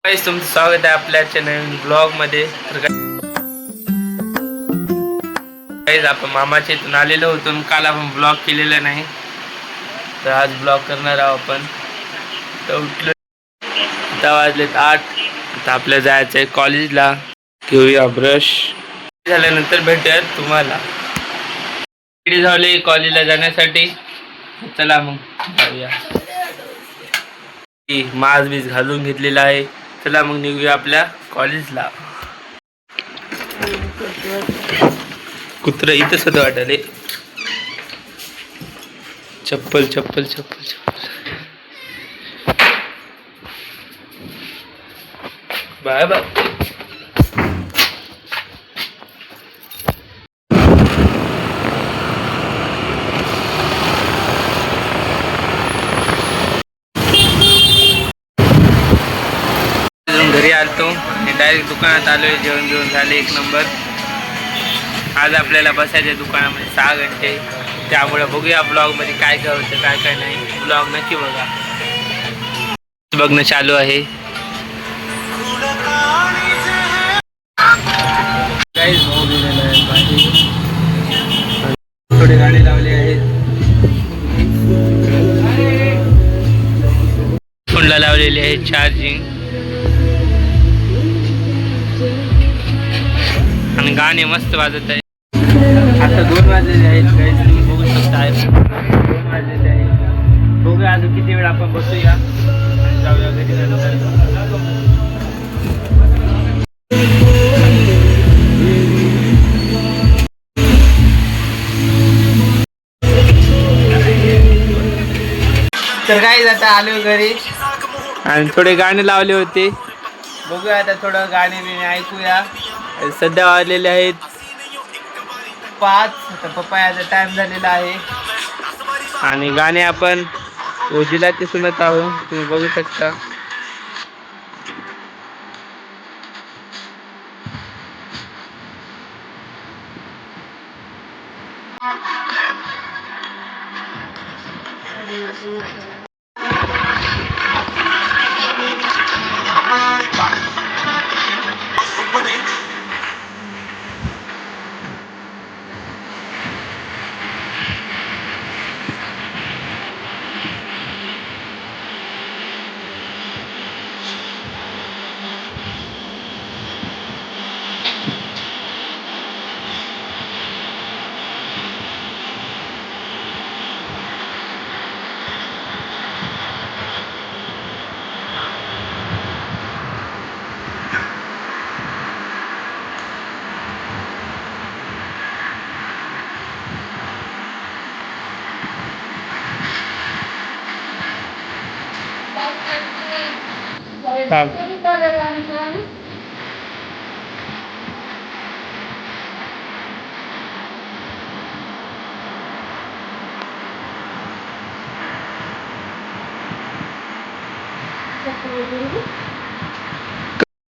Guys तुमचं स्वागत आहे आपल्या नवीन ब्लॉग मध्ये। तर गाइस आपण मामाच्या इथून आलेलो होतो, काल आपण ब्लॉग केलेला नाही, तर आज ब्लॉग करणार आहोत आपण। तर उठलो, आता वाजलेत 8। आता आपल्याला जायचं आहे कॉलेजला। घेऊया ब्रश, झाल्यानंतर भेटूया तुम्हाला। रेडी झाले कॉलेजला जाण्यासाठी, चला मग जाऊया। मास्क बीज घालून घेतलेला आहे, चला मग निघूया आपल्या कॉलेजला। कुत्रा इथंच होतं वाटायले। चप्पल चप्पल चप्पल चप्पल, बाय बाय। घरी आलतो आणि डायरेक्ट दुकानात आलोय। जेवण जेवण झाले, एक नंबर। आज आपल्याला बसायचे दुकानामध्ये 6 घंटे, त्यामुळे बघूया ब्लॉग मध्ये काय काय होतं काय काय नाही। ब्लॉग नक्की बघा, बघणं चालू आहे। थोडे गाडी लावले आहेत, फोनला लावलेली आहे चार्जिंग, आणि गाणे मस्त वाजत आहे। आता 2 वाजलेले आहेत गाइस, तुम्ही बघू शकता। 2 वाजलेले आहेत, बघूया अजून किती वेळ आपण बसूया आणि जाऊया घरी नंतर। तर गाइस आता आलो घरी आणि थोडे गाणे लावले होते, बघूया आता थोडं गाणे बिणे ऐकूया। सध्या वाजलेले आहेत 5, आता पप्पाचा टाइम झालेला आहे आणि गाणे आपण ओजीला ते सुनत आहोत, तुम्ही बघू शकता।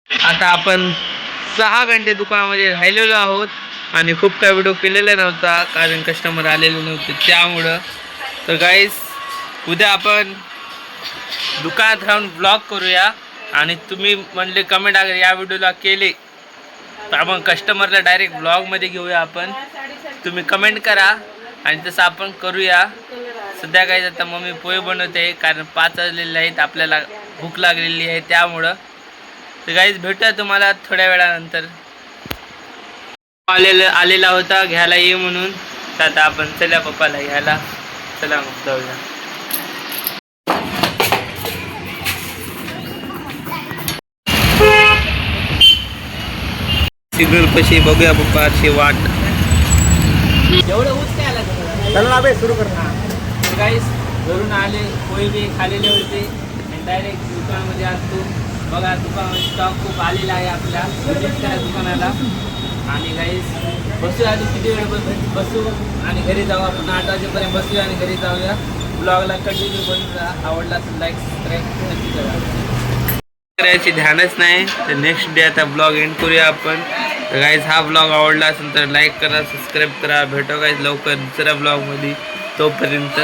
आता आपण 6 घंटे दुकानामध्ये राहिलेलो आहोत आणि खूप काही व्हिडिओ केलेला नव्हता, कारण कस्टमर आलेले नव्हते त्यामुळं। तर गाइस उद्या आपण दुकानात राहून ब्लॉग करूया, आणि तुम्ही म्हणले कमेंट अगर या व्हिडिओला केले तर आपण कस्टमरला डायरेक्ट ब्लॉगमध्ये घेऊया आपण। तुम्ही कमेंट करा आणि तसं आपण करूया। सध्या गाइस आता मम्मी पोहे बनवते, कारण 5 वाजलेले आहेत, आपल्याला भूक लागलेली आहे त्यामुळं। तर गाइस भेटूया तुम्हाला थोड्या वेळानंतर। आलेला होता घ्यायला ये म्हणून, तर आता आपण चला पप्पाला घ्यायला, चला मग जाऊया। सिग्नल पशी बघूया पप्पाची वाट। एवढं ऊस काय आला चला बे सुरू कर। गाइस घरून आले, पोहे बी खालेले होते आणि डायरेक्ट दुकानामध्ये असतो। बघा दुकानामध्ये स्टॉक खूप आलेला आहे आपल्या, विजिट करा दुकानाला। आणि गाइस बसूया, अजून किती वेळ बसू आणि घरी जाऊ आपण। 8 वाजेपर्यंत बसूया आणि घरी जाऊया। ब्लॉगला कंटिन्यू बनवून आवडला तर लाईक सबस्क्राईब नक्की करा, करायची ध्यानच नाही। तर नेक्स्ट डे आता ब्लॉग एंड करूया आपण। तर गाइस हा ब्लॉग आवडला असेल तर लाईक करा, सबस्क्राईब करा। भेटू गाइस लवकर दुसऱ्या ब्लॉगमध्ये, तोपर्यंत